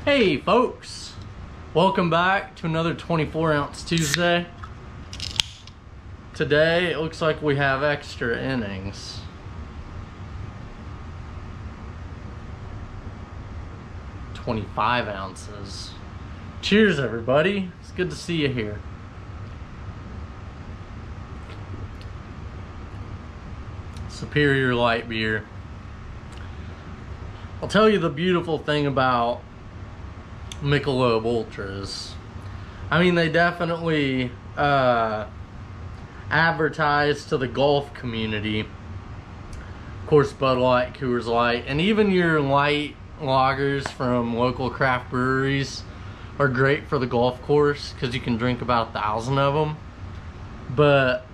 Hey folks, welcome back to another 24 ounce Tuesday. Today it looks like we have extra innings. $25 ounces. Cheers everybody, it's good to see you here. Superior light beer. I'll tell you the beautiful thing about Michelob Ultras. I mean, they definitely advertise to the golf community. Of course, Bud Light, Coors Light, and even your light lagers from local craft breweries are great for the golf course because you can drink about 1,000 of them. But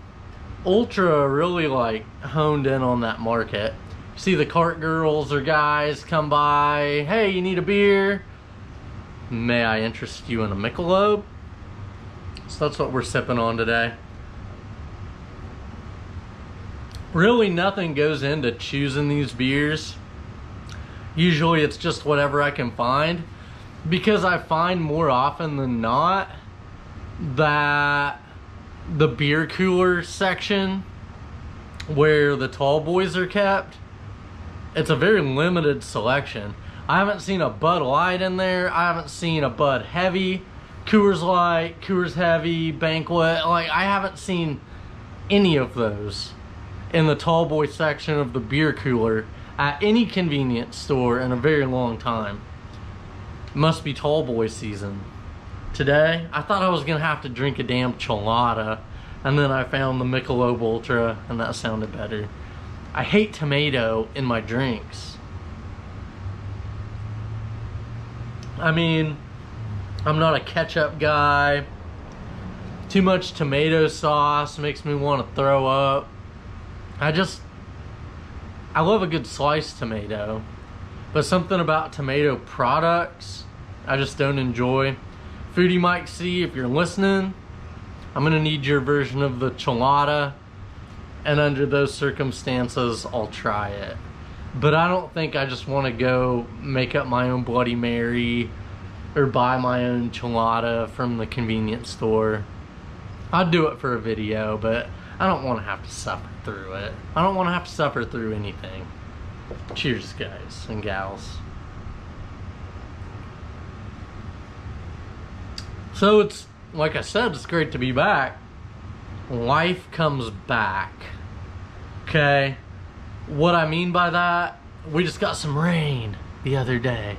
Ultra really like honed in on that market. You see the cart girls or guys come by, hey, you need a beer? May I interest you in a Michelob? So that's what we're sipping on today. Really nothing goes into choosing these beers. Usually it's just whatever I can find, because I find more often than not that the beer cooler section where the tall boys are kept, it's a very limited selection. I haven't seen a Bud Light in there. I haven't seen a Bud Heavy, Coors Light, Coors Heavy, Banquet. Like, I haven't seen any of those in the tall boy section of the beer cooler at any convenience store in a very long time. Must be tall boy season. Today, I thought I was gonna have to drink a damn chelada, and then I found the Michelob Ultra, and that sounded better. I hate tomato in my drinks. I mean, I'm not a ketchup guy. Too much tomato sauce makes me want to throw up. I love a good sliced tomato, but something about tomato products I just don't enjoy. Foodie Mike C, if you're listening, I'm gonna need your version of the chelada, and under those circumstances I'll try it. But I don't think I just want to go make up my own Bloody Mary or buy my own chelada from the convenience store. I'd do it for a video, but I don't want to have to suffer through it. I don't want to have to suffer through anything. Cheers, guys and gals. So it's, like I said, it's great to be back. Life comes back. Okay? What I mean by that, we just got some rain the other day.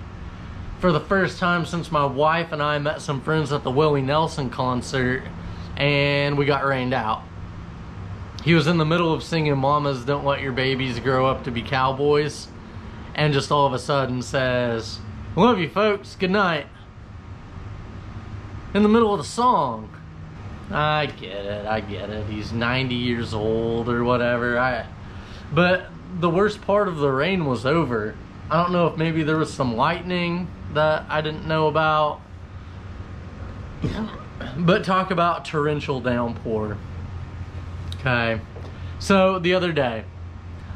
For the first time since my wife and I met some friends at the Willie Nelson concert, and we got rained out. He was in the middle of singing Mamas Don't Let Your Babies Grow Up to Be Cowboys, and just all of a sudden says, love you folks, good night. In the middle of the song. I get it. He's 90 years old or whatever. But the worst part of the rain was over. I don't know if maybe there was some lightning that I didn't know about. But talk about torrential downpour. Okay. So the other day,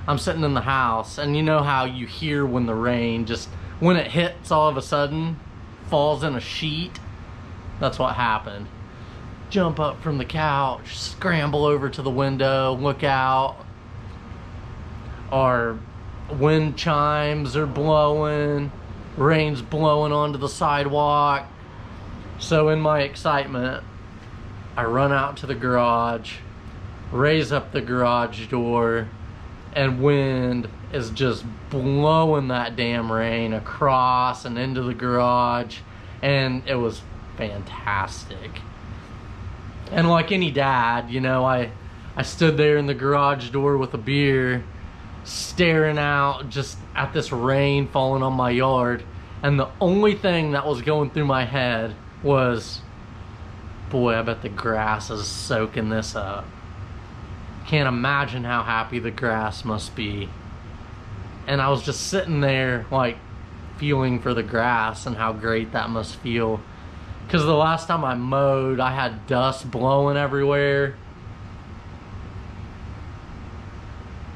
I'm sitting in the house, and you know how you hear when the rain just, when it hits all of a sudden, falls in a sheet? That's what happened. Jump up from the couch, scramble over to the window, look out. Our wind chimes are blowing, rain's blowing onto the sidewalk. So in my excitement, I run out to the garage, raise up the garage door, and wind is just blowing that damn rain across and into the garage, and it was fantastic. And like any dad, you know, I stood there in the garage door with a beer, staring out just at this rain falling on my yard, and the only thing that was going through my head was, boy, I bet the grass is soaking this up. Can't imagine how happy the grass must be. And I was just sitting there like feeling for the grass and how great that must feel, because the last time I mowed, I had dust blowing everywhere.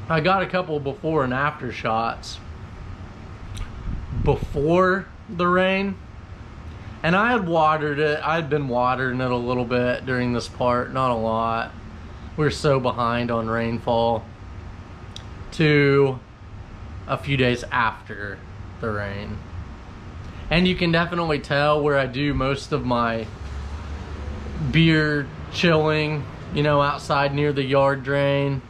I got a couple before and after shots. Before the rain, And I had watered it. I had been watering it a little bit during this part, not a lot. We were so behind on rainfall to a few days after the rain. And you can definitely tell where I do most of my beer chilling, you know, outside near the yard drain,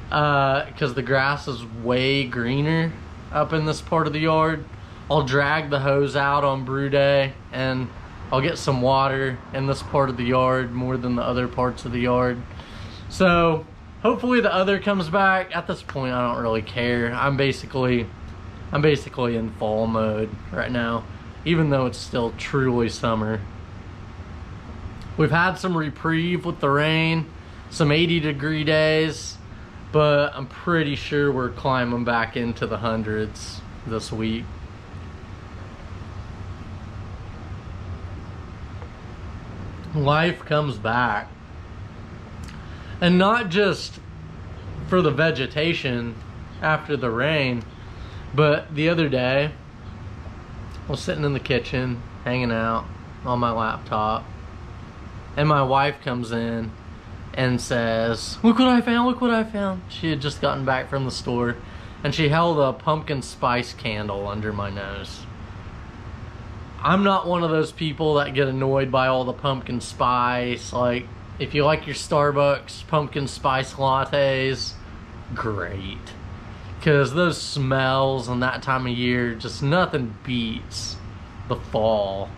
because the grass is way greener up in this part of the yard. I'll drag the hose out on brew day and I'll get some water in this part of the yard more than the other parts of the yard. So hopefully the other comes back. At this point, I don't really care. I'm basically in fall mode right now, even though it's still truly summer. We've had some reprieve with the rain, some 80-degree days, but I'm pretty sure we're climbing back into the hundreds this week. Life comes back. And not just for the vegetation after the rain, but the other day, I was sitting in the kitchen, hanging out on my laptop, and my wife comes in and says, "Look what I found, look what I found." She had just gotten back from the store, and she held a pumpkin spice candle under my nose. I'm not one of those people that get annoyed by all the pumpkin spice. Like, if you like your Starbucks pumpkin spice lattes, great. Because those smells and that time of year, just nothing beats the fall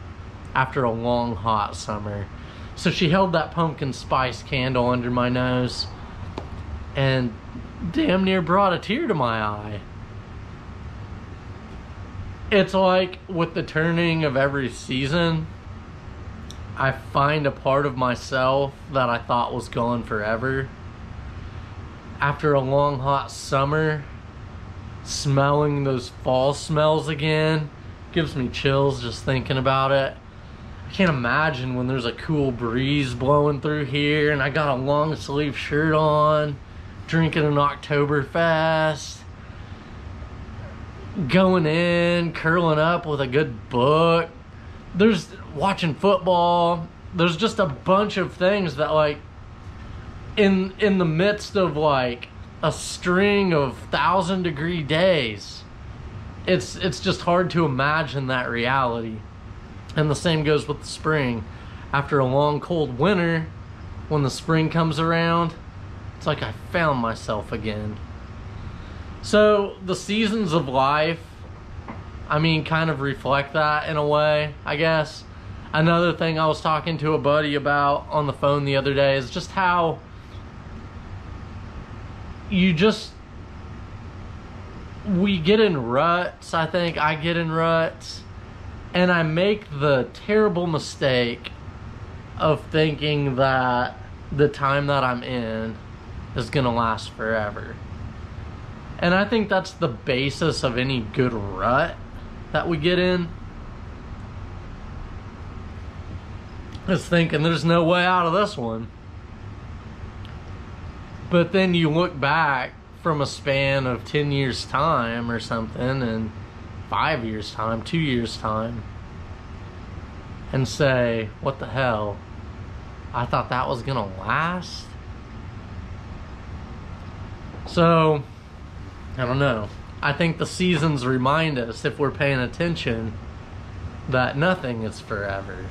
after a long hot summer. So she held that pumpkin spice candle under my nose and damn near brought a tear to my eye. It's like with the turning of every season, I find a part of myself that I thought was gone forever. After a long hot summer, smelling those fall smells again gives me chills just thinking about it. I can't imagine when there's a cool breeze blowing through here and I got a long sleeve shirt on, drinking an Oktoberfest, going in, curling up with a good book. There's watching football. There's just a bunch of things that, like, in the midst of like a string of 1,000-degree days, it's just hard to imagine that reality. And the same goes with the spring. After a long cold winter, when the spring comes around, it's like I found myself again. So the seasons of life, I mean, kind of reflect that in a way, I guess. Another thing I was talking to a buddy about on the phone the other day is just how we get in ruts. I think I get in ruts, and I make the terrible mistake of thinking that the time that I'm in is gonna last forever. And I think that's the basis of any good rut that we get in, is thinking there's no way out of this one. But then you look back from a span of 10 years time or something, and 5 years time, 2 years time, and say, what the hell? I thought that was gonna last? So, I don't know. I think the seasons remind us, if we're paying attention, that nothing is forever.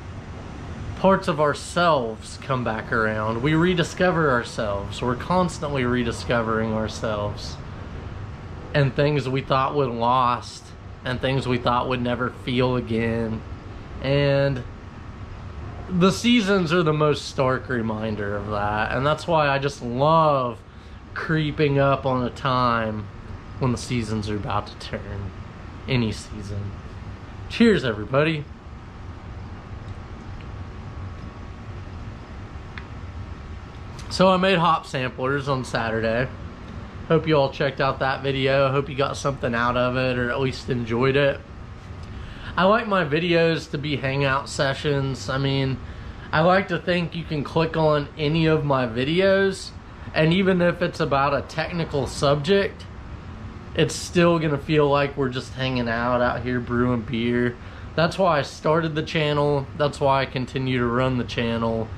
Parts of ourselves come back around. We rediscover ourselves. We're constantly rediscovering ourselves. And things we thought we'd lost, and things we thought would never feel again. And the seasons are the most stark reminder of that. And that's why I just love creeping up on a time when the seasons are about to turn. Any season. Cheers, everybody. So I made hop samplers on Saturday. Hope you all checked out that video. Hope you got something out of it, or at least enjoyed it. I like my videos to be hangout sessions. I mean, I like to think you can click on any of my videos, and even if it's about a technical subject, it's still gonna feel like we're just hanging out here brewing beer. That's why I started the channel. That's why I continue to run the channel.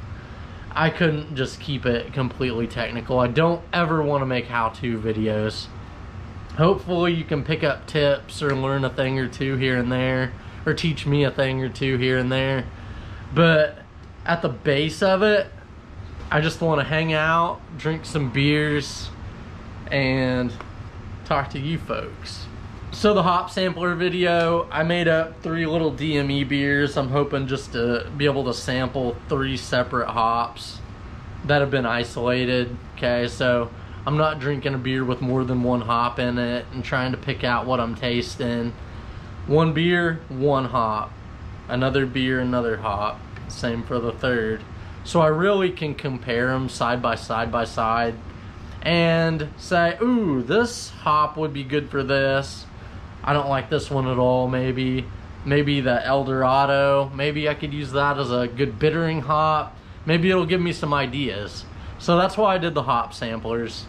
I couldn't just keep it completely technical. I don't ever want to make how-to videos. Hopefully you can pick up tips or learn a thing or two here and there, or teach me a thing or two here and there. But at the base of it, I just want to hang out, drink some beers, and talk to you folks. So the hop sampler video, I made up 3 little DME beers. I'm hoping just to be able to sample 3 separate hops that have been isolated. Okay, so I'm not drinking a beer with more than 1 hop in it and trying to pick out what I'm tasting. 1 beer, 1 hop. Another beer, another hop. Same for the third. So I really can compare them side by side and say, ooh, this hop would be good for this. I don't like this one at all. Maybe the El Dorado, maybe I could use that as a good bittering hop. Maybe it'll give me some ideas. So that's why I did the hop samplers.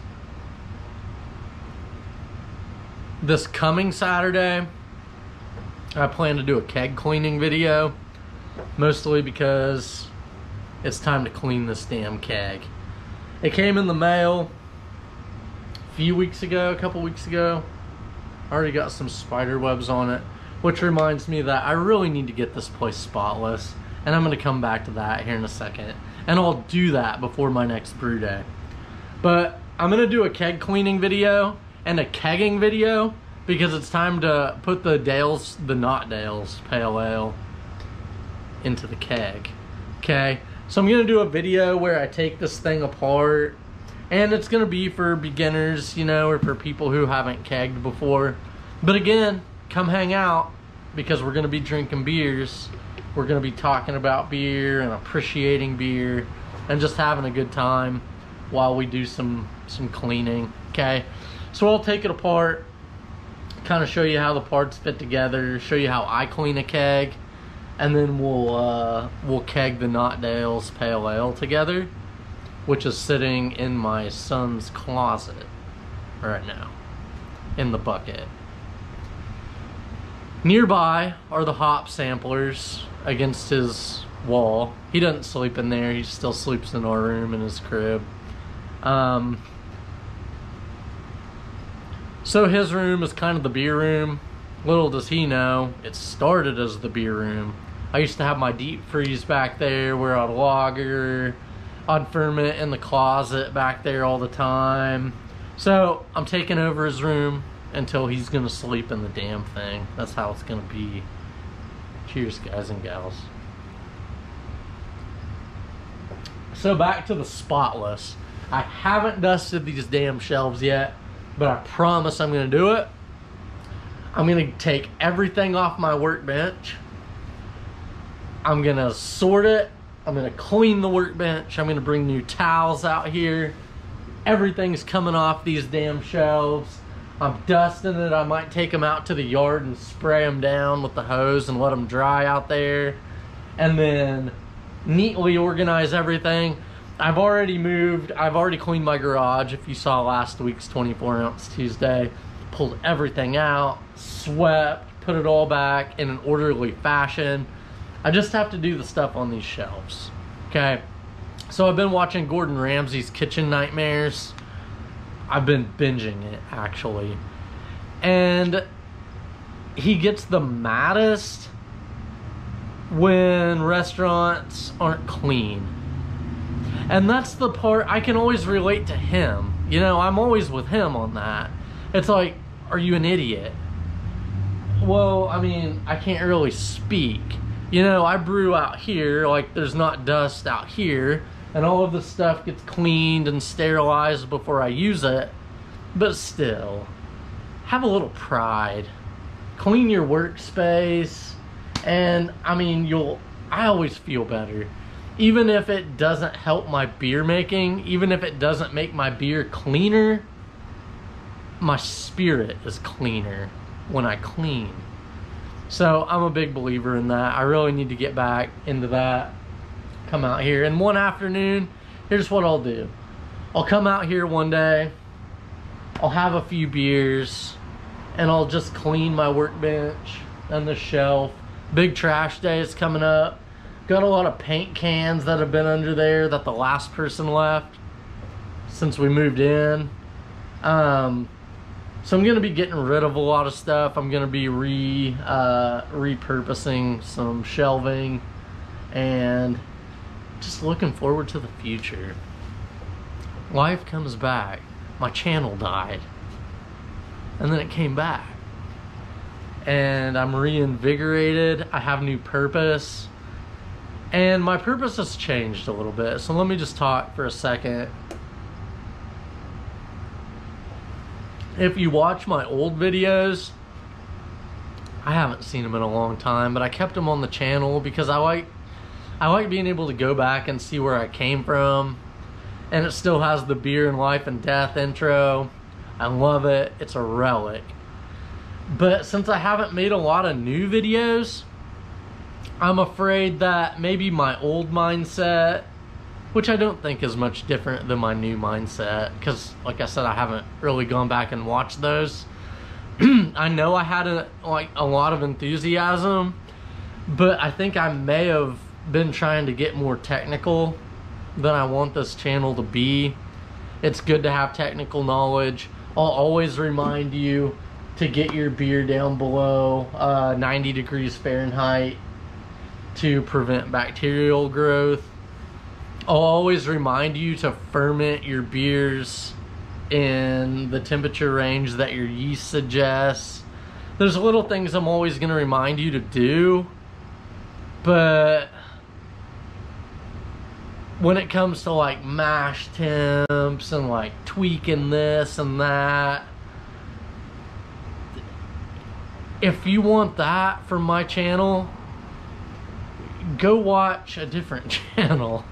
This coming Saturday, I plan to do a keg cleaning video, mostly because it's time to clean this damn keg. It came in the mail a couple weeks ago. I already got some spider webs on it, which reminds me that I really need to get this place spotless, and I'm going to come back to that here in a second, and I'll do that before my next brew day. But I'm going to do a keg cleaning video and a kegging video because it's time to put the Not Dales Pale Ale into the keg. Okay, so I'm going to do a video where I take this thing apart, and it's going to be for beginners, you know, or for people who haven't kegged before. But again, come hang out because we're going to be drinking beers. We're going to be talking about beer and appreciating beer and just having a good time while we do some cleaning, okay? So I'll take it apart, kind of show you how the parts fit together, show you how I clean a keg, and then we'll keg the Not Dales Pale Ale together, which is sitting in my son's closet right now, in the bucket. Nearby are the hop samplers against his wall. He doesn't sleep in there, he still sleeps in our room in his crib. So his room is kind of the beer room. Little does he know, it started as the beer room. I used to have my deep freeze back there where I'd lager, I'd ferment in the closet back there all the time. So I'm taking over his room until he's gonna sleep in the damn thing. That's how it's gonna be. Cheers, guys and gals. So back to the spotless. I haven't dusted these damn shelves yet, but I promise I'm gonna do it. I'm gonna take everything off my workbench. I'm gonna sort it. I'm gonna clean the workbench. I'm gonna bring new towels out here. Everything's coming off these damn shelves. I'm dusting it. I might take them out to the yard and spray them down with the hose and let them dry out there. And then neatly organize everything. I've already cleaned my garage. If you saw last week's 24-ounce Tuesday, pulled everything out, swept, put it all back in an orderly fashion. I just have to do the stuff on these shelves, okay? So I've been watching Gordon Ramsay's Kitchen Nightmares. I've been binging it, actually. And he gets the maddest when restaurants aren't clean. And that's the part I can always relate to him. You know, I'm always with him on that. It's like, are you an idiot? Well, I mean, I can't really speak. You know, I brew out here, like there's not dust out here, and all of the stuff gets cleaned and sterilized before I use it. But still, have a little pride. Clean your workspace, and I mean, I always feel better. Even if it doesn't help my beer making, even if it doesn't make my beer cleaner, my spirit is cleaner when I clean. So I'm a big believer in that. I really need to get back into that. Come out here, and one afternoon, here's what I'll do. I'll come out here one day, I'll have a few beers, and I'll just clean my workbench and the shelf, Big trash day is coming up. Got a lot of paint cans that have been under there that the last person left since we moved in. So I'm gonna be getting rid of a lot of stuff. I'm gonna be repurposing some shelving and just looking forward to the future. Life comes back. My channel died and then it came back and I'm reinvigorated. I have new purpose and my purpose has changed a little bit. So let me just talk for a second. If you watch my old videos, I haven't seen them in a long time, but I kept them on the channel because I like being able to go back and see where I came from. And it still has the beer and life and death intro. I love it. It's a relic. But since I haven't made a lot of new videos, I'm afraid that maybe my old mindset, which I don't think is much different than my new mindset, because like I said, I haven't really gone back and watched those. I know I had a lot of enthusiasm, but I think I may have been trying to get more technical than I want this channel to be. It's good to have technical knowledge. I'll always remind you to get your beer down below 90 degrees Fahrenheit to prevent bacterial growth. I'll always remind you to ferment your beers in the temperature range that your yeast suggests. There's little things I'm always going to remind you to do, but when it comes to like mash temps and like tweaking this and that, if you want that from my channel, go watch a different channel.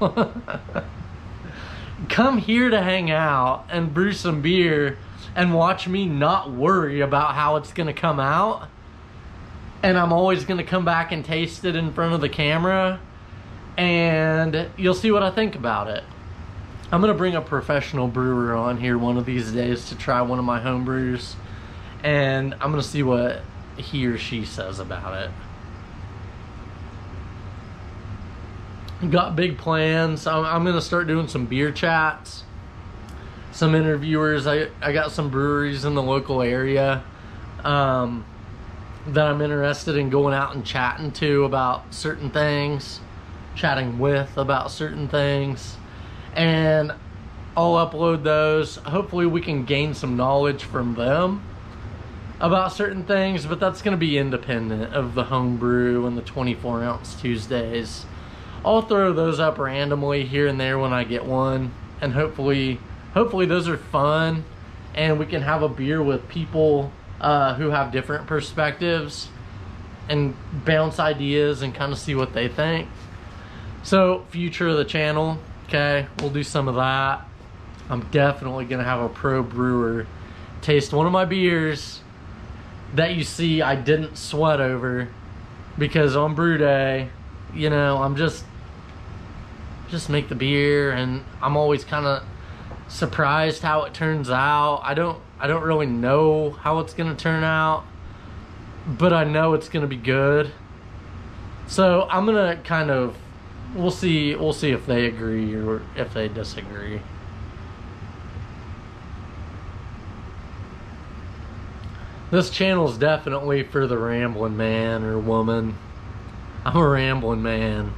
Come here to hang out and brew some beer and watch me not worry about how it's gonna come out. And I'm always gonna come back and taste it in front of the camera and you'll see what I think about it. I'm gonna bring a professional brewer on here one of these days to try one of my home brews, and I'm gonna see what he or she says about it. Got big plans. I'm gonna start doing some beer chats, some interviewers. I got some breweries in the local area that I'm interested in going out and chatting to about certain things, chatting with about certain things, and I'll upload those. Hopefully we can gain some knowledge from them about certain things, but that's gonna be independent of the homebrew and the 24-ounce Tuesdays. I'll throw those up randomly here and there when I get one, and hopefully those are fun and we can have a beer with people who have different perspectives and bounce ideas and kind of see what they think. So future of the channel, okay, we'll do some of that. I'm definitely gonna have a pro brewer taste one of my beers that you see I didn't sweat over, because on brew day, you know, I'm just make the beer and I'm always kind of surprised how it turns out. I don't really know how it's gonna turn out, but I know it's gonna be good. So I'm gonna kind of, we'll see if they agree or if they disagree. This channel is definitely for the rambling man or woman. I'm a rambling man.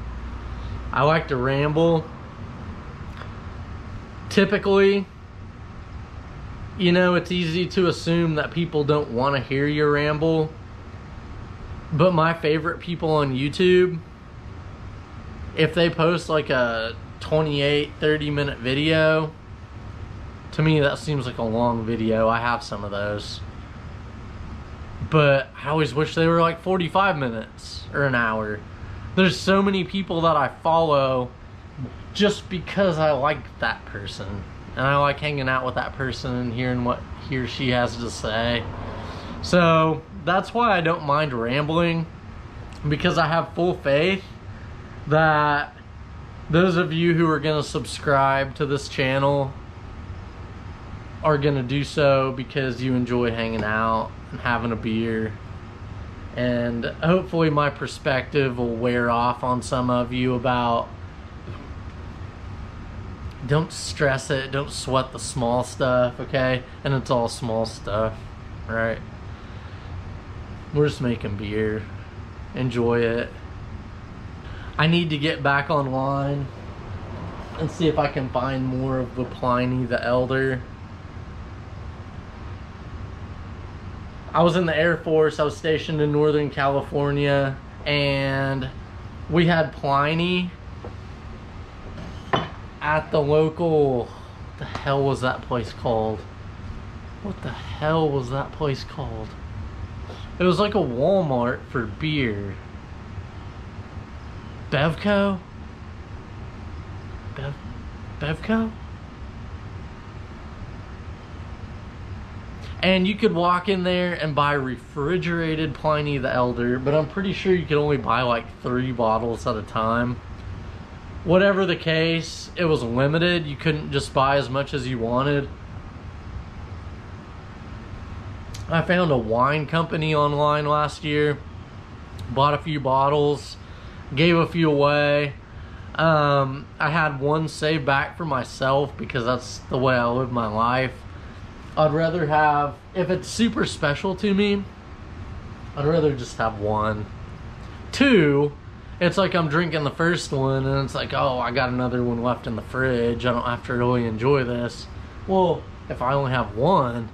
I like to ramble. Typically, you know, it's easy to assume that people don't want to hear you ramble. But my favorite people on YouTube, if they post like a 28-30 minute video, to me that seems like a long video. I have some of those. But I always wish they were like 45 minutes or an hour. There's so many people that I follow just because I like that person. And I like hanging out with that person and hearing what he or she has to say. So that's why I don't mind rambling, because I have full faith that those of you who are going to subscribe to this channel are going to do so because you enjoy hanging out and having a beer And hopefully my perspective will wear off on some of you about don't stress it, don't sweat the small stuff, okay? And it's all small stuff, right? We're just making beer. Enjoy it. I need to get back online and see if I can find more of the Pliny the Elder. I was in the Air Force. I was stationed in Northern California, and we had Pliny at the local, what the hell was that place called? What the hell was that place called? It was like a Walmart for beer. Bevco? Bevco? And you could walk in there and buy refrigerated Pliny the Elder, but I'm pretty sure you could only buy like 3 bottles at a time. Whatever the case, it was limited. You couldn't just buy as much as you wanted. I found a wine company online last year, bought a few bottles, gave a few away. I had one saved back for myself because that's the way I live my life. I'd rather have, if it's super special to me, I'd rather just have one. 2, it's like I'm drinking the first one and it's like, oh, I got another one left in the fridge. I don't have to really enjoy this. Well, if I only have one,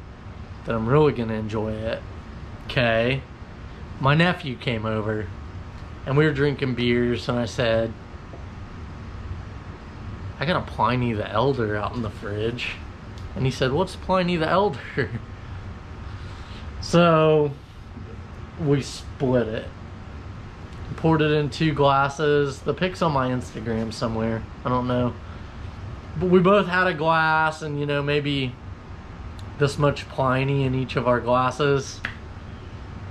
then I'm really gonna enjoy it. Okay. My nephew came over and we were drinking beers and I said, I got a Pliny the Elder out in the fridge. And he said, what's Pliny the Elder? So we split it. Poured it in 2 glasses. The pic's on my Instagram somewhere. I don't know. But we both had a glass and, you know, maybe this much Pliny in each of our glasses.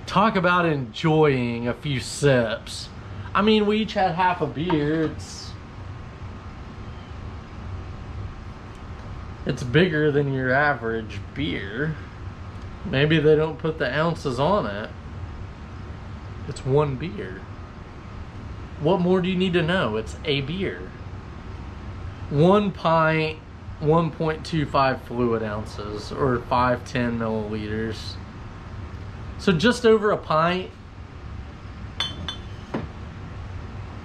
Talk about enjoying a few sips. I mean, we each had half a beer. It's bigger than your average beer. Maybe they don't put the ounces on it. It's one beer. What more do you need to know? It's a beer. 1 pint, 1.25 fluid ounces, or 510 milliliters. So just over a pint.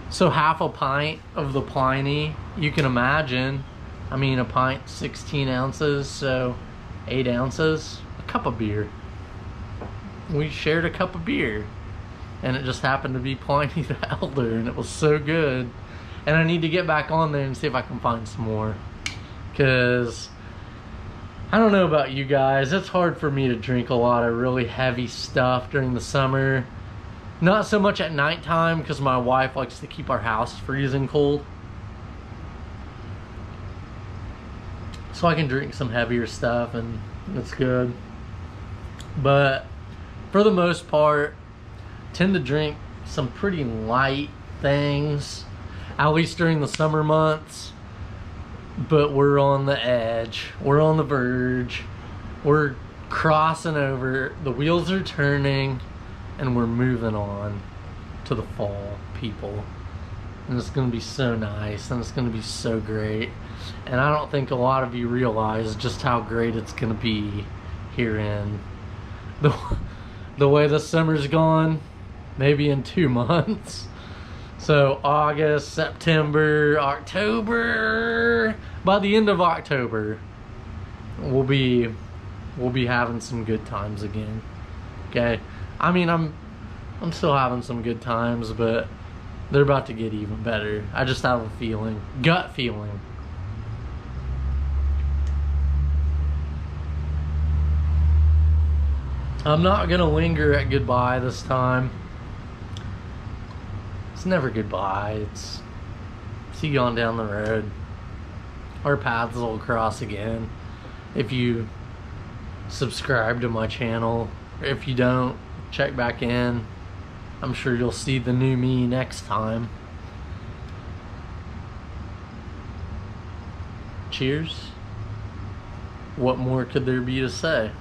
So half a pint of the Pliny, you can imagine. I mean, a pint, 16 ounces, so 8 ounces, a cup of beer. We shared a cup of beer, and it just happened to be Pliny the Elder, and it was so good. And I need to get back on there and see if I can find some more, because I don't know about you guys, it's hard for me to drink a lot of really heavy stuff during the summer. Not so much at nighttime, because my wife likes to keep our house freezing cold. So I can drink some heavier stuff and it's good. But for the most part, tend to drink some pretty light things, at least during the summer months. But we're on the edge. We're on the verge. We're crossing over. The wheels are turning and we're moving on to the fall, people. And it's going to be so nice and it's going to be so great. And I don't think a lot of you realize just how great it's going to be here in the way the summer's gone, maybe in 2 months. So August, September, October. By the end of October, we'll be having some good times again. Okay? I mean, I'm still having some good times, but they're about to get even better. I just have a feeling, gut feeling. I'm not gonna linger at goodbye this time. It's never goodbye. It's see you on down the road. Our paths will cross again if you subscribe to my channel. If you don't, check back in. I'm sure you'll see the new me next time. Cheers. What more could there be to say?